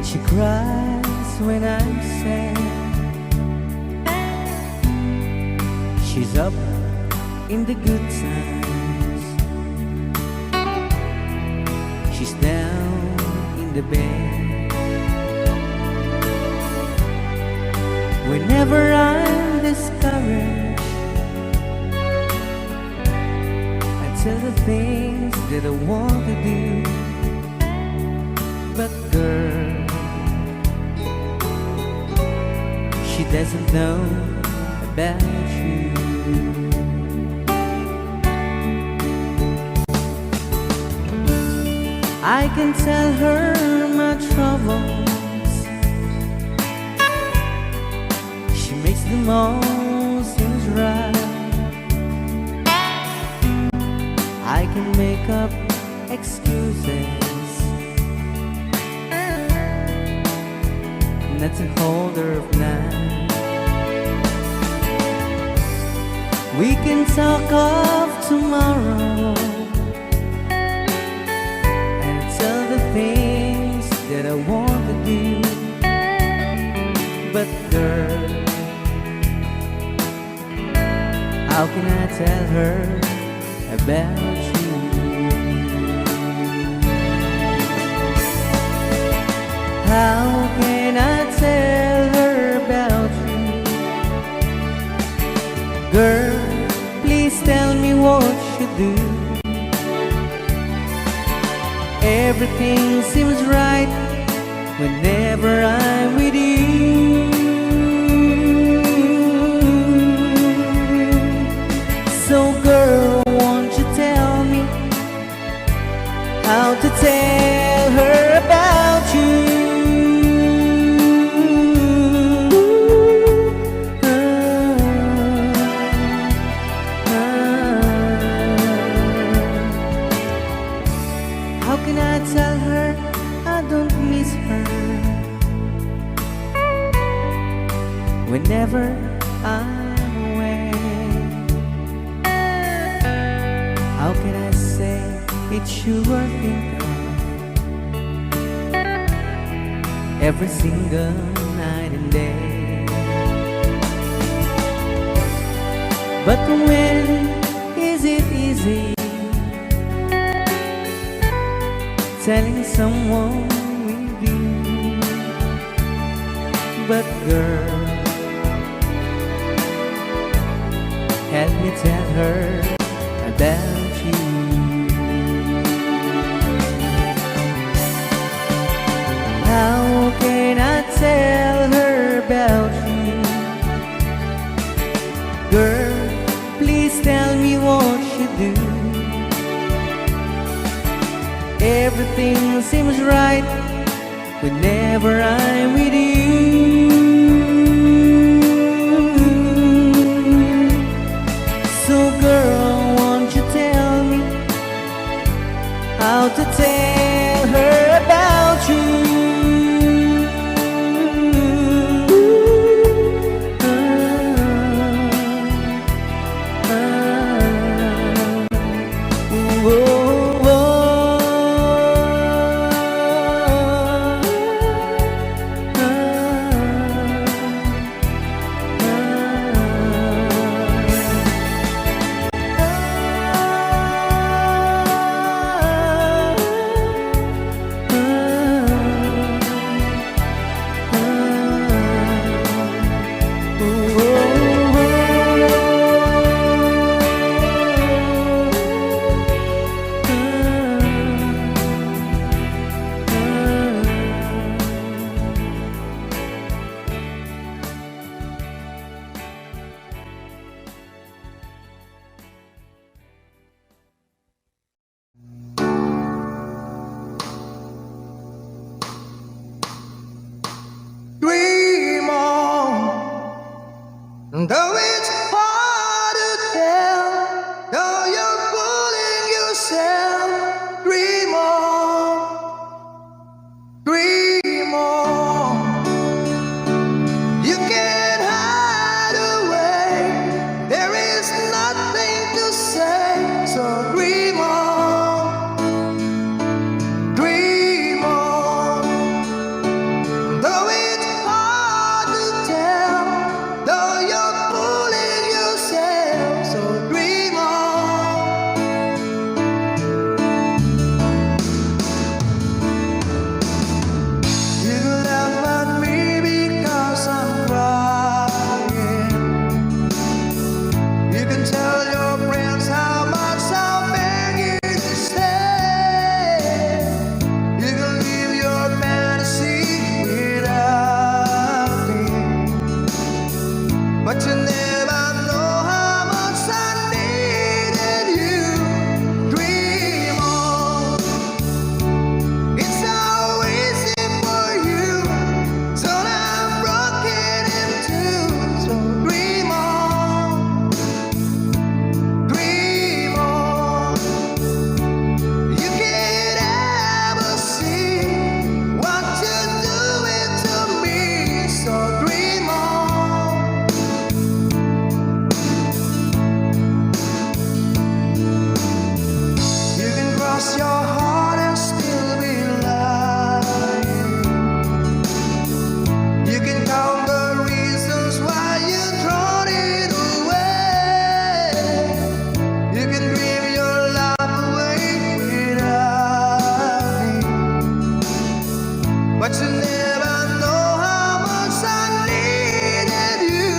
She cries when I'm sad. She's up in the good times. She's down in the bed. Whenever I'm discouraged, I tell the things that I want to do. But girl, she doesn't know about you. I can tell her my troubles. She makes them all seem right. I can make up excuses not to hold her of night. We can talk of tomorrow and tell the things that I want to do. But girl, how can I tell her about you? How can I tell her about you? Girl, please tell me what you do. Everything seems right whenever I'm with you. So girl, won't you tell me how to tell her about you? How can I tell her I don't miss her whenever I'm away? How can I say it's you I think of every single night and day? But when is it easy telling someone with you? But girl, help me tell her about you. How can I tell her about you? Girl, please tell me what you do. Everything seems right whenever I'm with you. So girl, won't you tell me how to tell her about you? cross your heart and still be lying. You can count the reasons why you thrown it away. You can dream your life away without me, but you never know how much I needed you.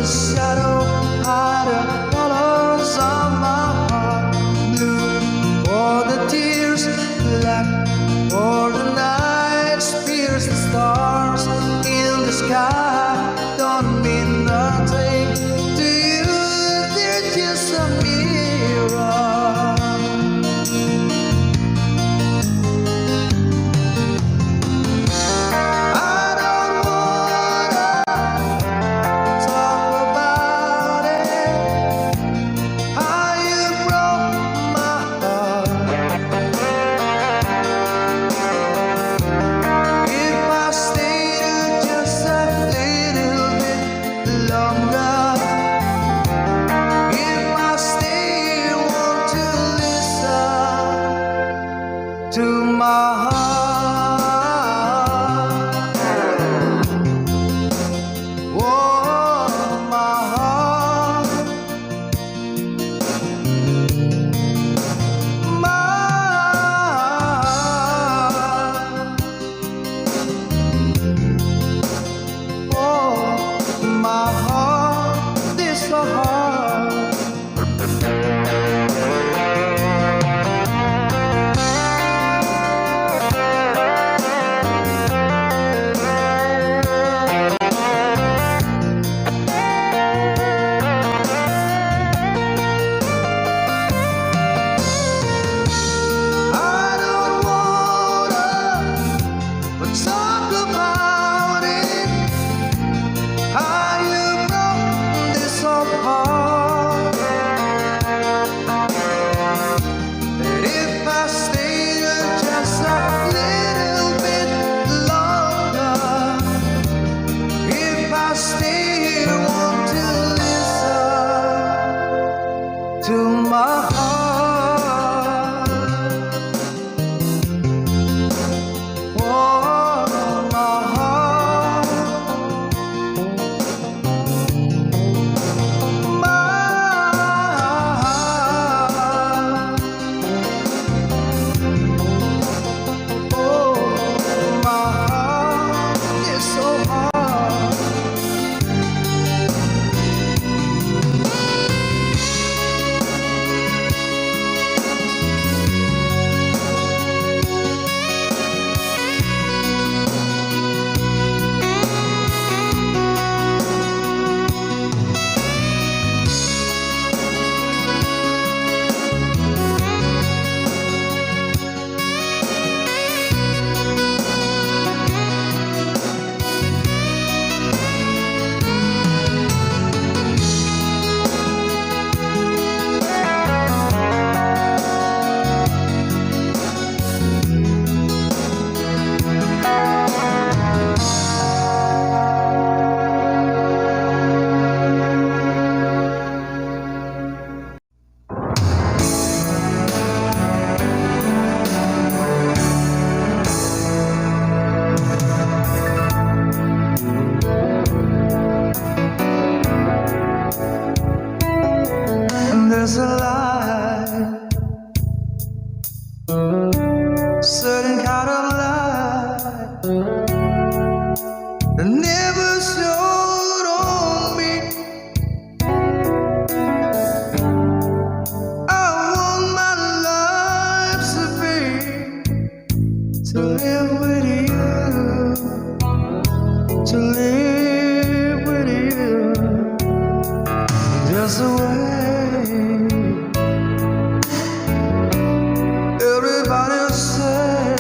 the shadow hide the colors of my heart. Blue for the tears, black for the night, pierce the stars in the sky. Don't mean nothing to you, they're just a mirror. To my heart, oh my heart, my heart, oh my heart is so hard. Talk about it, how you broke this apart. If I stayed just a little bit longer, if I stay, want to listen to my heart. Oh, there's a light, certain kind of light that never showed on me. I want my life to live with you, to live with you, just the way. Everybody said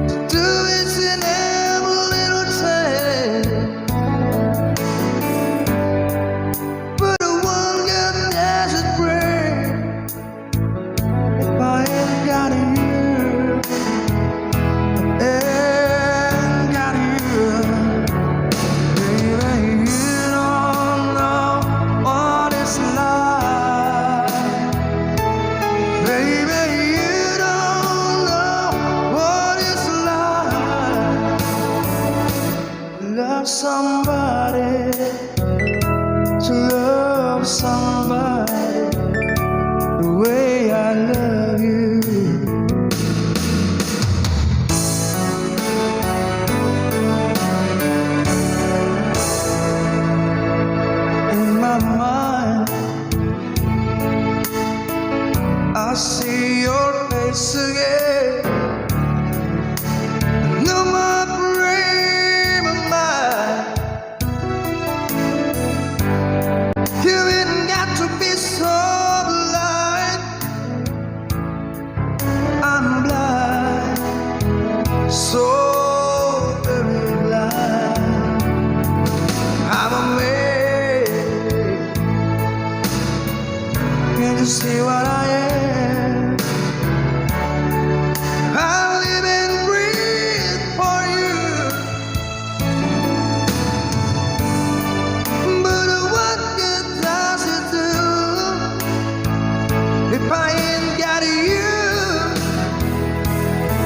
to do it in every little thing, but the one got desert brain. If I ain't got you, ain't got you, baby, you don't know what it's like. Baby, you don't know what it's like. Love somebody, to love somebody the way I love you. to see what I am. I live and breathe for you. But what good does it do if I ain't got you?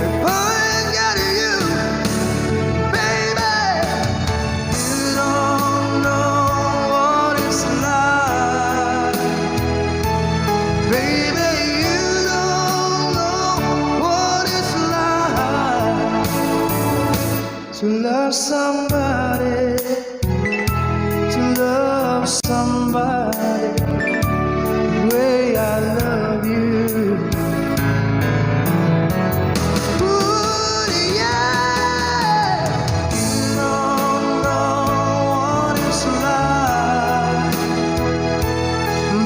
If I ain't got you, baby, you don't know what it's like. Baby, you don't know what it's like to love somebody, to love somebody the way I love you. Ooh, yeah, you don't know what it's like.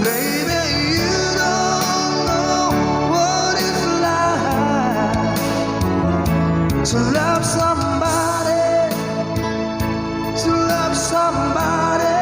Baby, you don't know what it's like to love somebody, to love somebody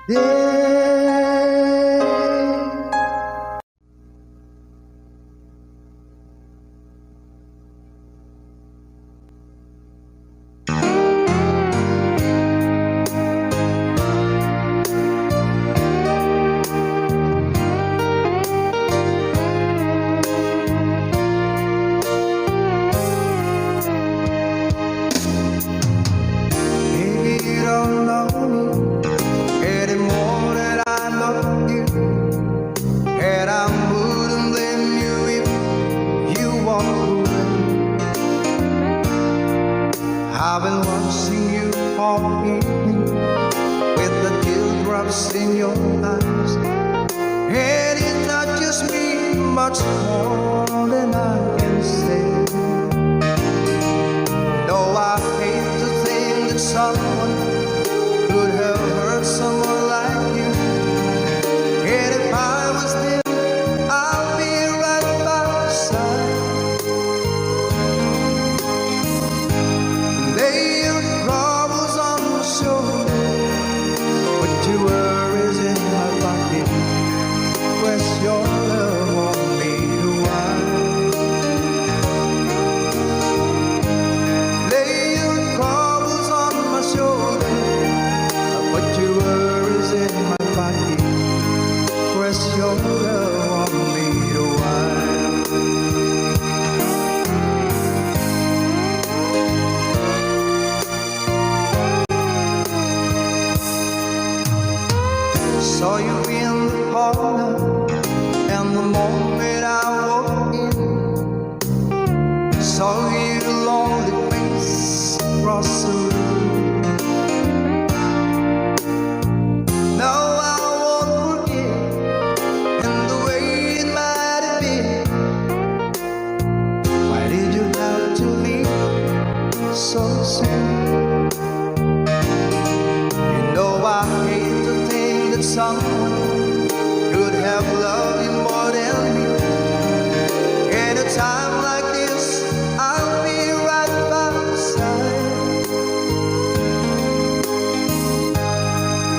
Maybe you don't know me anymore than I know you, and I wouldn't blame you if you walk away. I've been watching you all evening with the teardrops in your eyes, and it touches me much more than I can say. No, I hate to think that someone could have hurt someone like you. And if I was there, I'll be right by your side. Lay your troubles on my shoulder, put your worries in my pocket, press your love on me to wine. Lay your troubles on my shoulder, put your worries in my pocket, press your love on me to wine. Saw you in the parlor, and the moment I walked in, saw your lonely face across the room. Now I won't forget, and the way it might have been. Why did you have to leave so soon? You know I hate to think that someone could have loved you more than me. At a time like this, I'll be right by your side.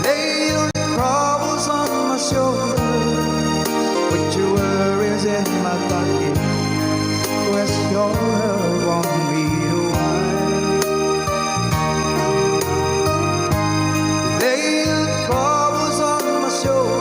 Lay your troubles on my shoulder, put your worries in my pocket, press your love on me to wine. Lay your troubles on my shoulder,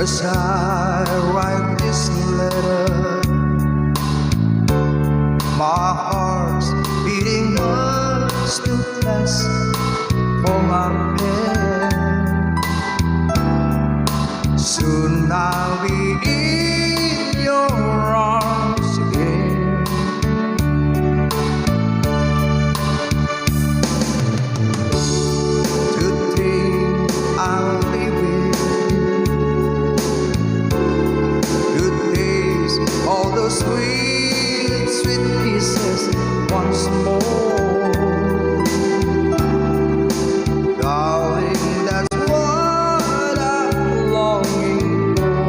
as I write this letter. My heart's beating much too fast for my pen. Soon I'll be in your arms again. Today I'll be with you. Good days, all those sweet, sweet kisses once more. Darling, that's what I'm longing for.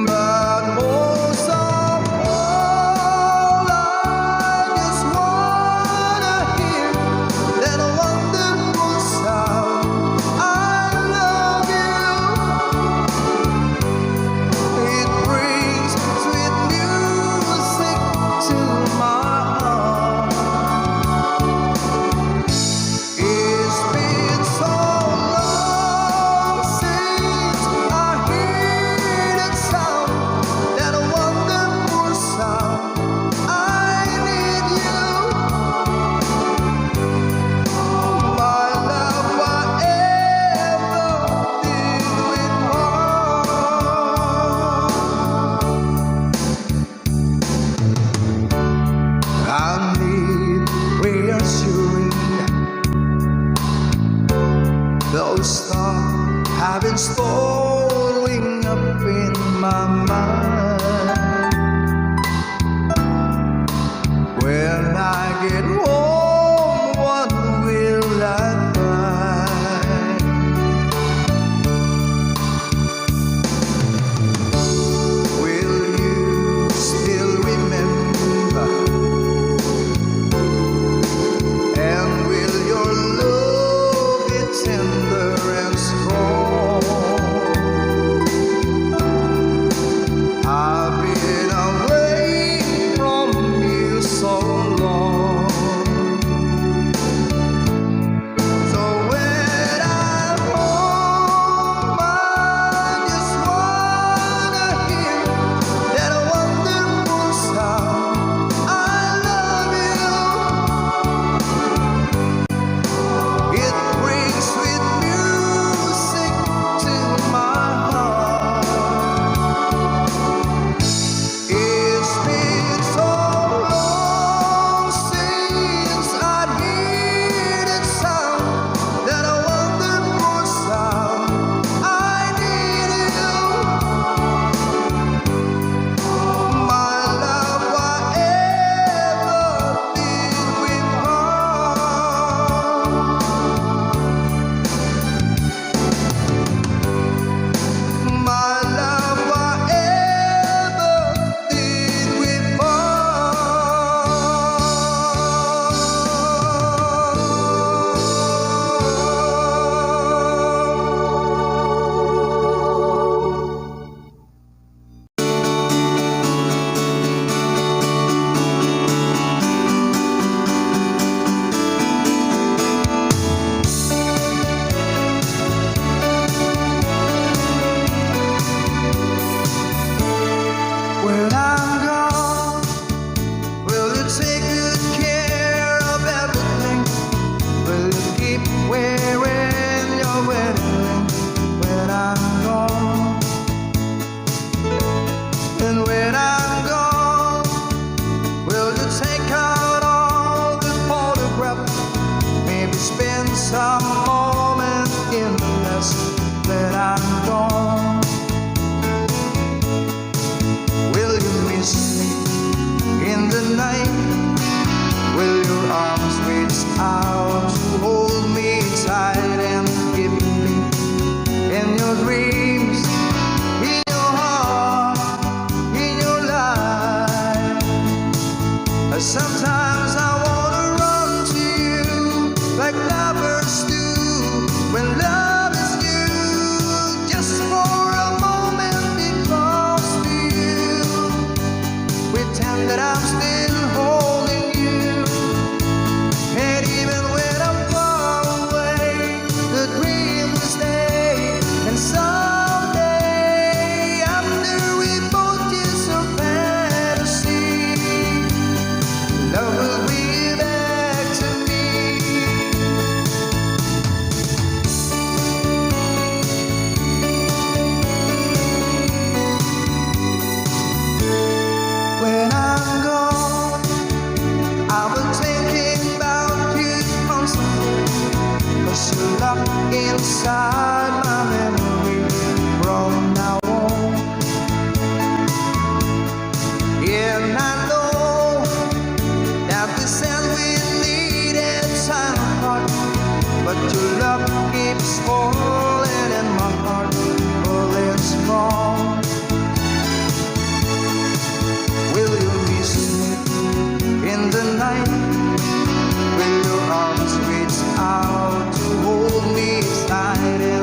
But most of all, I just wanna hear that wonderful sound. I love you. It brings sweet music to my heart. It's been so long since I hear that sound, that wonderful sound. I need you, my love, whatever did with heart. I need reassuring. Those stars have been swallowing up in my mind. When I get home, what will I find? Will you still remember? And will your love be tender and strong? I've been away from you so long. So when I'm home, I just wanna hear that wonderful sound. I love you. It brings sweet music inside my memory from now on. And I know that this end will lead at time apart, but your love keeps falling in my heart, falling strong. Will you miss me in the night? Will your arms reach out to hold me tight?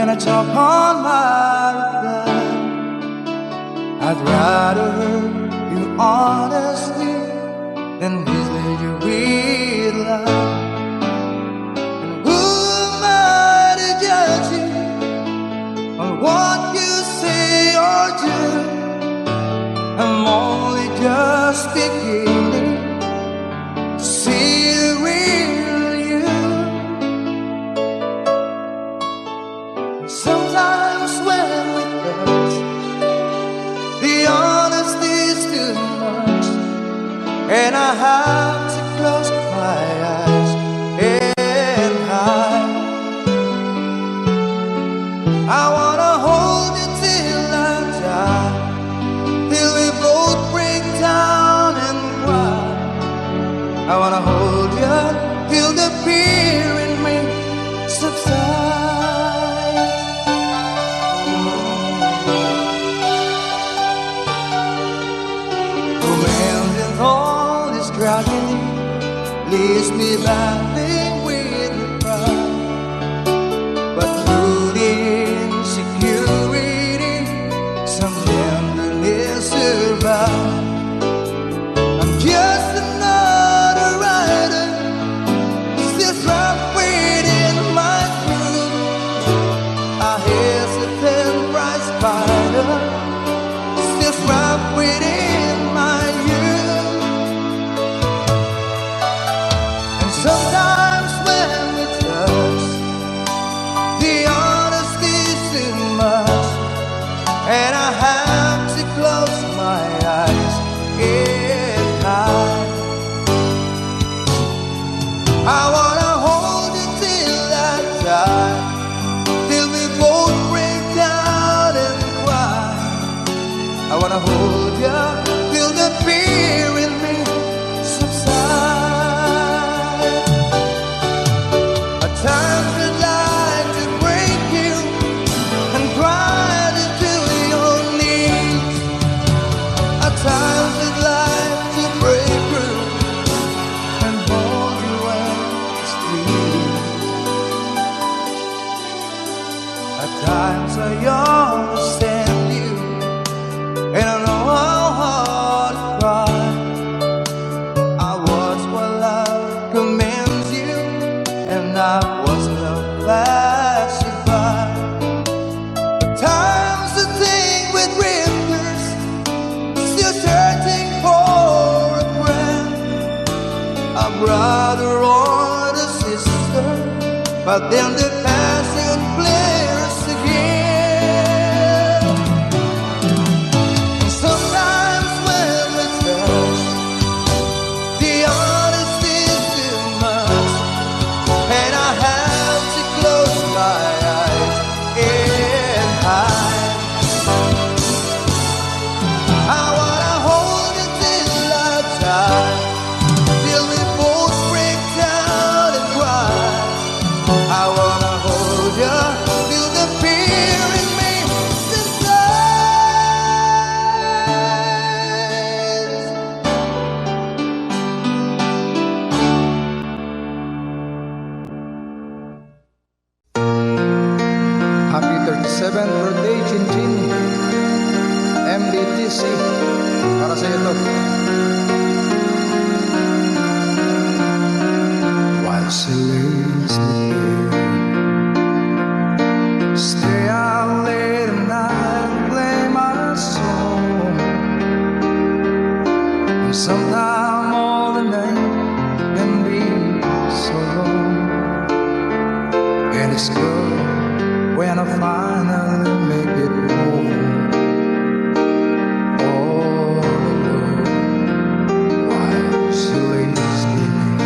and I talk on my reply. I'd rather hurt you honestly than mislead you with lies. And who am I to judge you on what you say or do? I'm only just beginning to see the real you. Sometimes when we touch, the honesty's too much, and I have to close my eyes and hide. I wanna hold you till I die, till we both break down and cry. I wanna hold you till the fear in me subsides. Romance and all this tragedy leaves me battling with the pride, but through the insecurity, some tenderness survives. I'm just another rider, still trapped within my crew, a hesitant prize fighter, still trapped within my youth. And sometimes when we touch, the honesty's too much, and I have to close my eyes and hide. I wanna hold you till I die, till we both break down and cry. I wanna hold you till the fear in me subsides. At times I'd like to break you and cry into your knees. At times I'd like to break through and hold you and squeeze. At times I understand you, and I know how hard to cry. I was what love commands you, and I was love passing by. But times I think with drifters, still searching for a friend, a brother or a sister, but then the passion flares again. And sometimes when we touch, the honesty's too much, and I have to close my eyes and hide. I wanna hold you till I die, till we both break down and cry. I wanna hold you till the fear in me subsides. Happy 37th birthday, Chin-Chin. MDTC. Para sa iyo to. While she lays sleeping, stay out late at night, play my song. And sometime all the night can be so long, and it's good when I finally make it home. All alone, while she lays sleeping,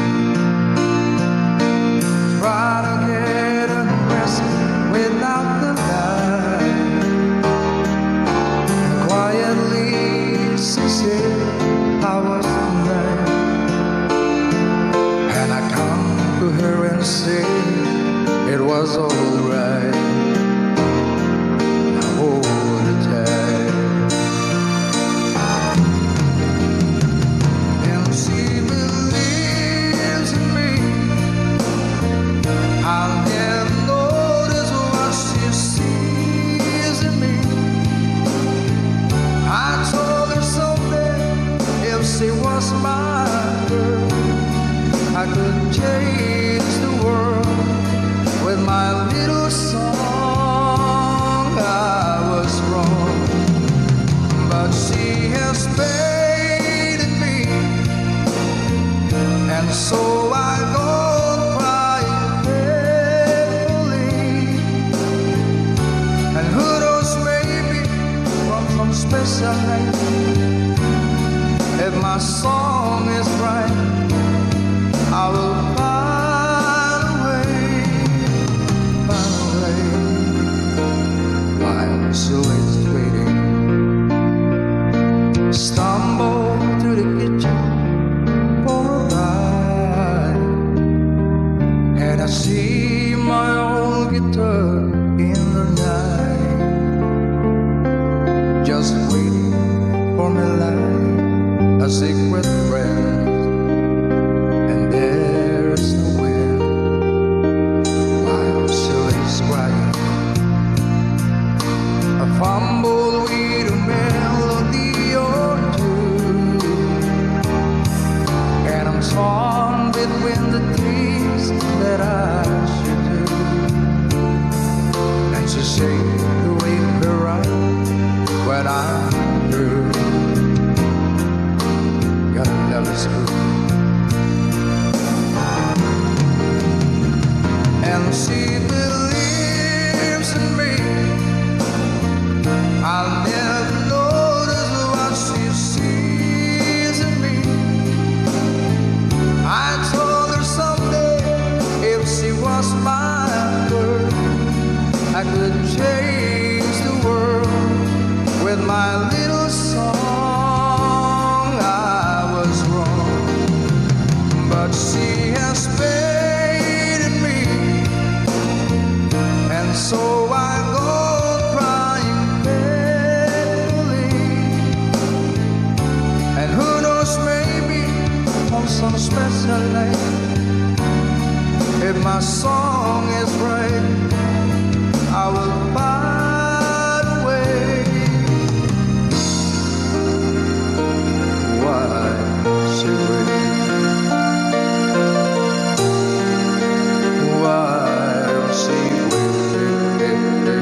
try to get undressed without the light. Quietly she said I was the night, and I come to her and say it was alright. Now hold her tight. And she believes in me. I'll never notice what she says. light. If my song is right, I will find a way while she is waiting. Stumble to the kitchen for a bite, and I see my old guitar in the night, just waiting for me like a secret friend. And there's no wind while she is crying. I fumble with a melody or two, and I'm torn between the things that I should do. And she say the way we're right when I'm through. Gotta love is good. And she believes in me. I'll never notice what she sees in me. I told her someday if she was my girl, I could change the world with my little song. I was wrong, but she has faith in me, and so I go crying faithfully. And who knows, maybe on some special night, if my song is right, I will find a way. Why she wait? Why she waiting for me?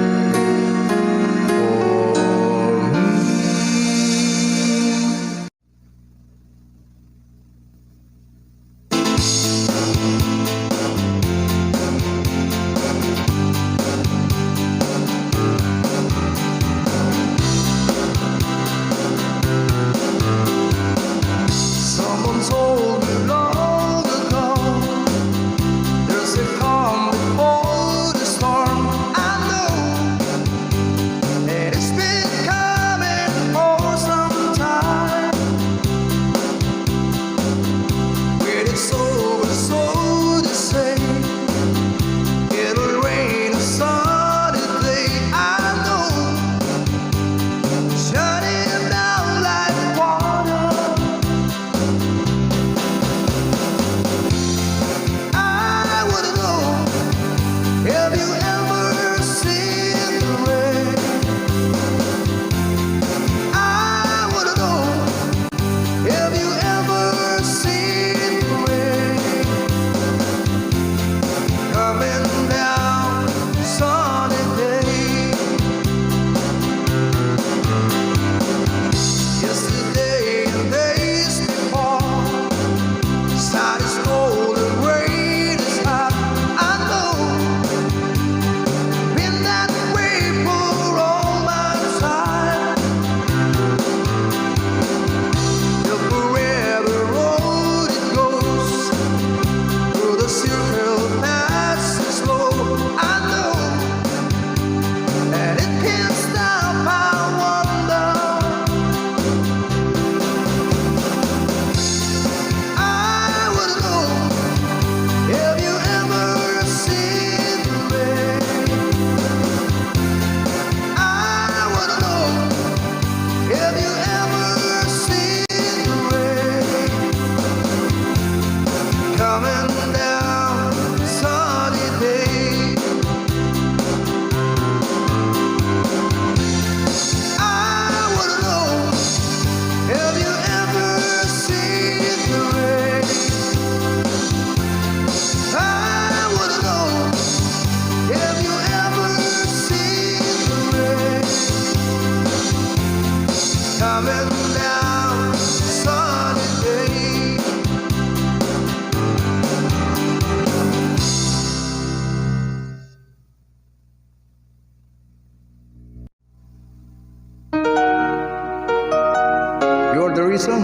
Reason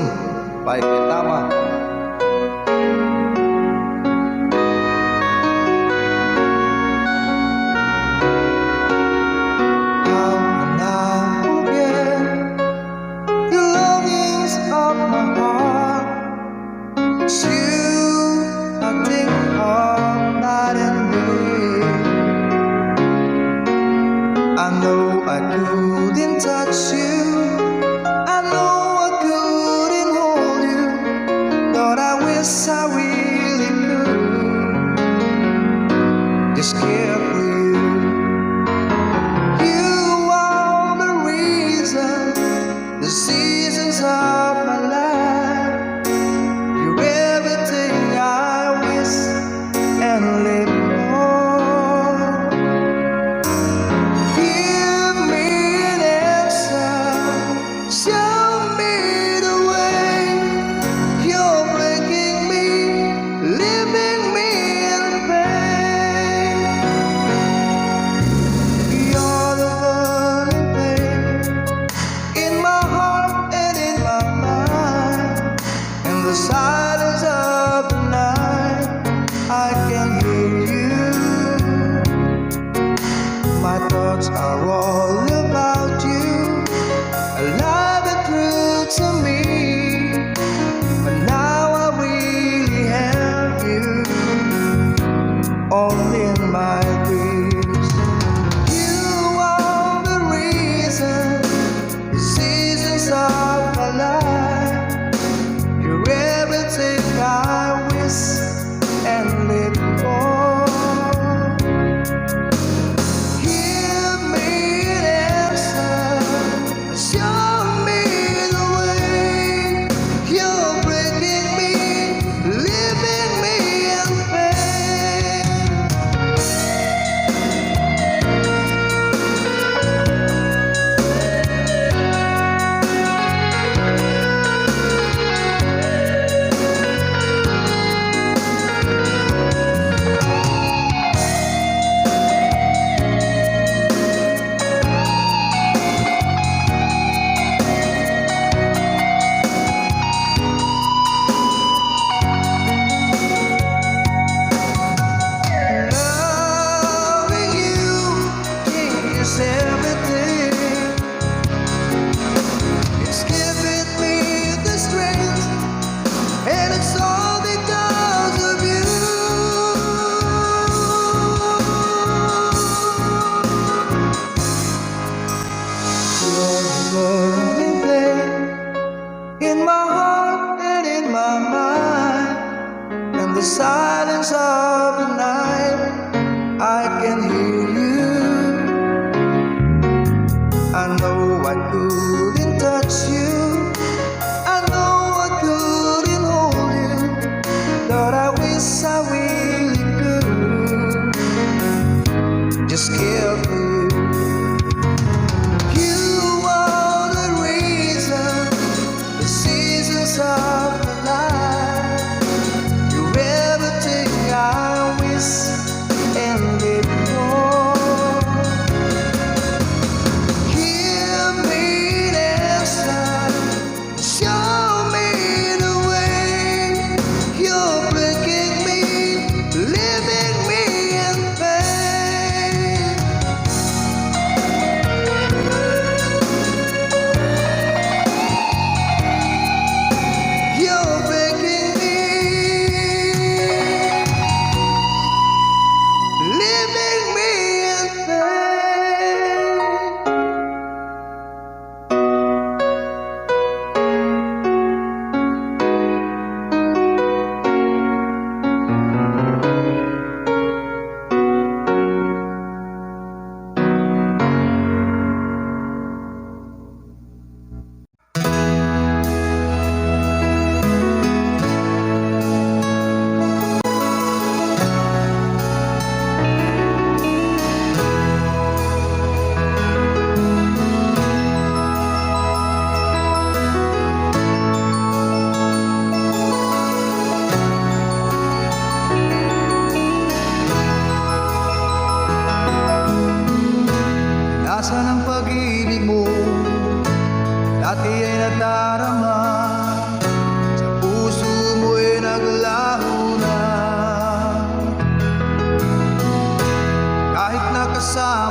by Gautama. How can I forget the longings of my heart? It's you I think of night and day. I know I couldn't touch you, I know I couldn't hold you, but I wish I really could. Just care for you. You are the reason, the seasons of my life. You're everything I wish and live for. Give me an answer, show me the way. You're breaking me, leaving me in pain. You're the burning flame in my heart and in my mind. In the silence of the night, I can hear you. My thoughts are all about you, alive and true to me. But now I really have you, only in my dreams. You are the reason, the seasons of my life. You're everything I wish and live for. Give me an answer,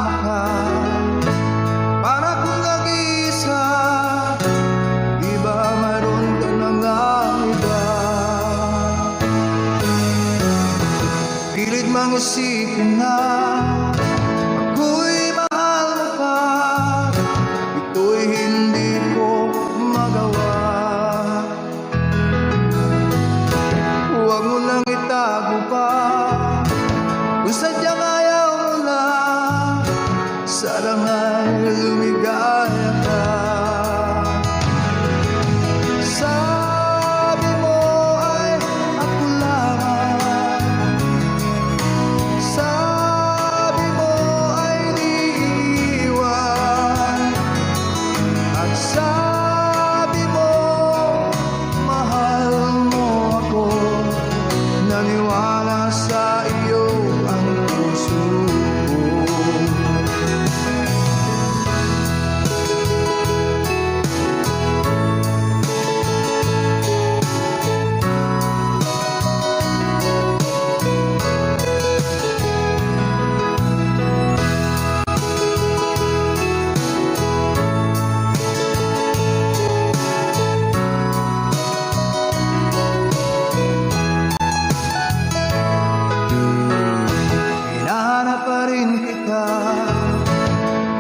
kasama ka. Para kung nag-iisa, di ba mayroon ka na nga iba? Pilit mang isipin na ako'y mahal mo pa, ito'y hindi ko magawa. Huwag mo nang itago pa kung sadyang ayaw mo na, sana nga'y lumigaya ka. Sabi mo ay ako lamang, sabi mo ay di iiwan, at sabi mo mahal mo ako. Naniwala sa iyo ang puso ko. Hinahanap pa rin kita,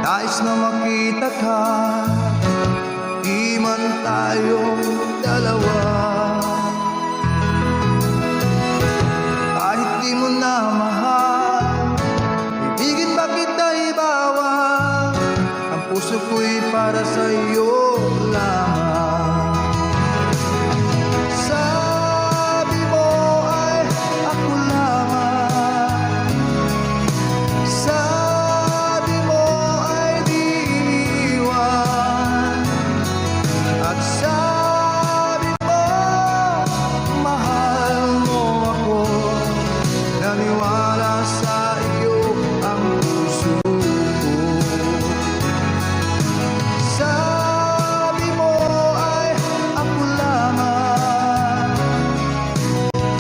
nais na makita ka, di man tayong dalawa. Kahit di mo na mahal, ibigin ba kita ibawal, ang puso ko'y para sa iyo lamang. Sabi mo ay ako lamang, sabi mo ay di iwan, at sabi mo mahal mo ako. Naniwala sa iyo ang puso ko. Sabi mo ay ako lamang,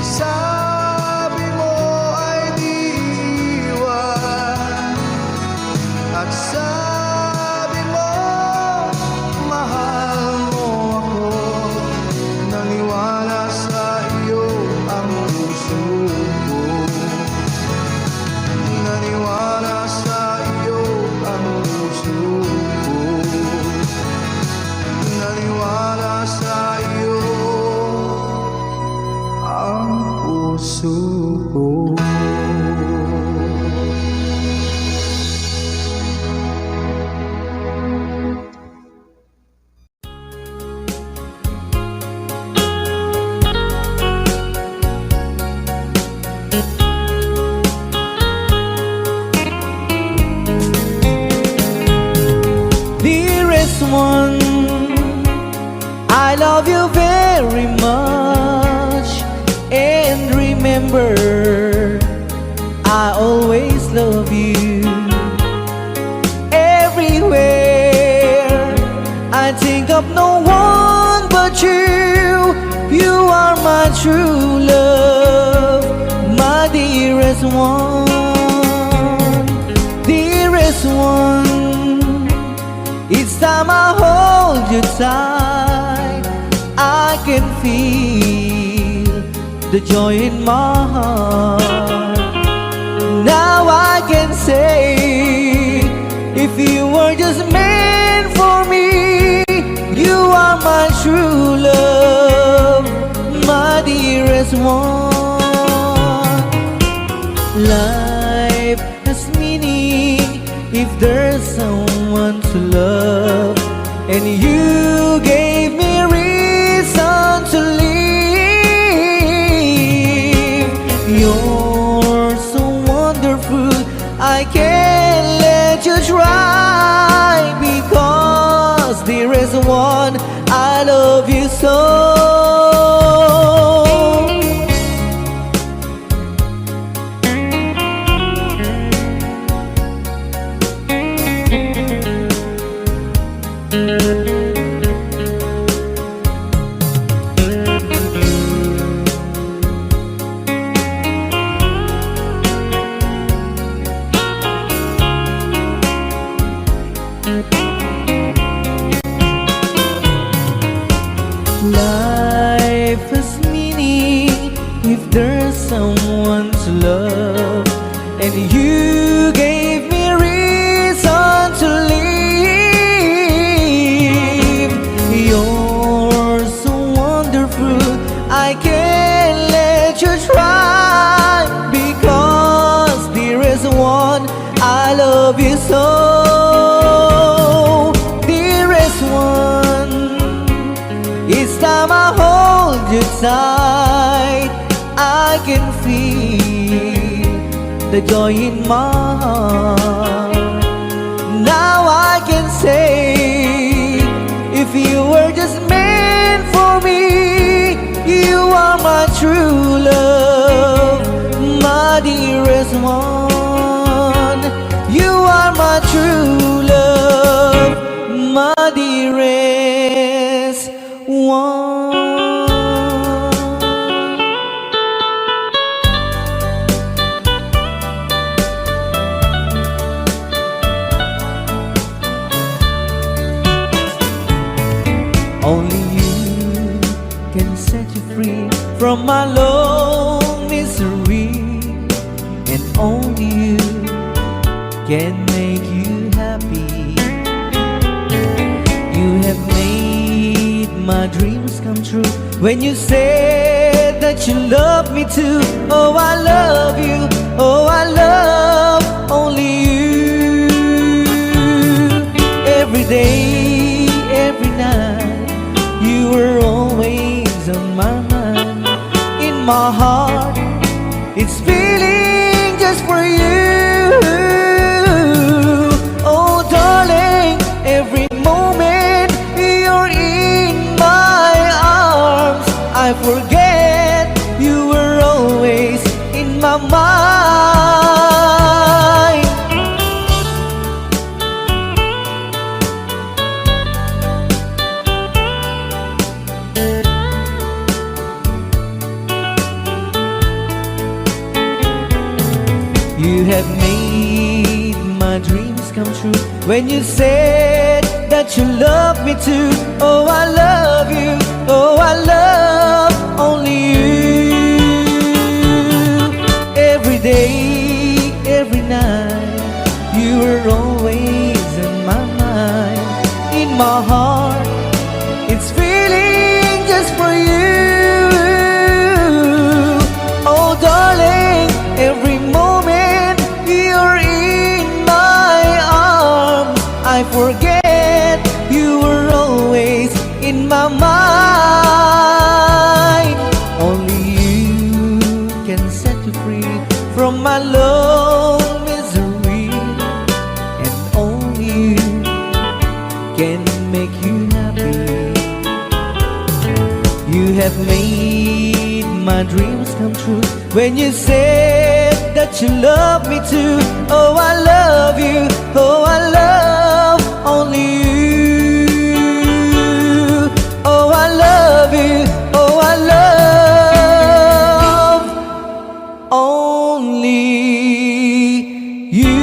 sabi mo ay di iwan, at sabi mo mahal mo ako. Naniwala sa iyo ang puso ko. Naniwala sa iyo ang puso ko. Naniwala sa iyo ang puso ko. Dearest one, I love you very much, and remember, I always love you. Everywhere I think of no one but you. You are my true love, my dearest one. Dearest one, each time I hold you tight, I can feel the joy in my heart. Now I can say, if you were just meant for me, you are my true love, my dearest one. Life has meaning if there's someone to love, and you gave me reason to live. You're so wonderful, I can't let you try, because there is one, I love you so. Life has meaning if there's someone to love, and you gave me reason to live. You're so wonderful, I can't let you try, because there is one I love you so. There is one. Each time I hold you tight, I can feel the joy in my heart. Now I can say, if you were just meant for me, you are my true love, my dearest one. You are my true love, my dearest one. Only you can set you free from my long misery, and only you can make you happy. You have made my dreams come true when you said that you love me too. Oh, I love you. Oh, I love only you. Every day, every night, you were always on my mind. In my heart, it's feeling just for you. Oh, darling, every moment you're in my arms, I forget you were always in my mind. You have made my dreams come true when you said that you love me too. Oh, I love you. Oh, I love only you. Every day, every night, you were always in my mind. In my heart, it's feeling just for you. Oh, darling, every moment you're in my arms, I forget you were always in my mind. Only you can set you free from my long misery, and only you can make you happy. You have made my dreams come true when you said that you love me too. Oh, I love you. Oh, I love only you. Oh, I love you. Oh, I love only you.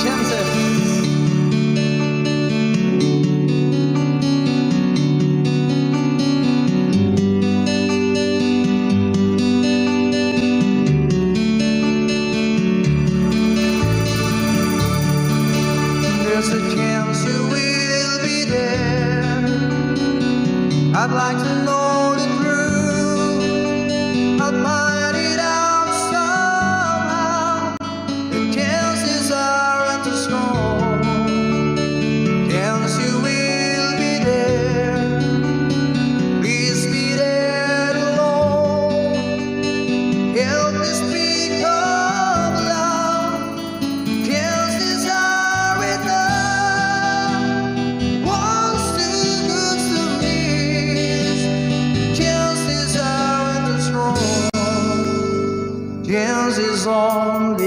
Chances. There's a chance you will be there. I'd like to know the truth. I'll find it out somehow. The chances aren't too small. Chance you will be there. Please be there alone. Help me speak of love. Chances are enough. One's too good to miss. Chances aren't too strong. Chances are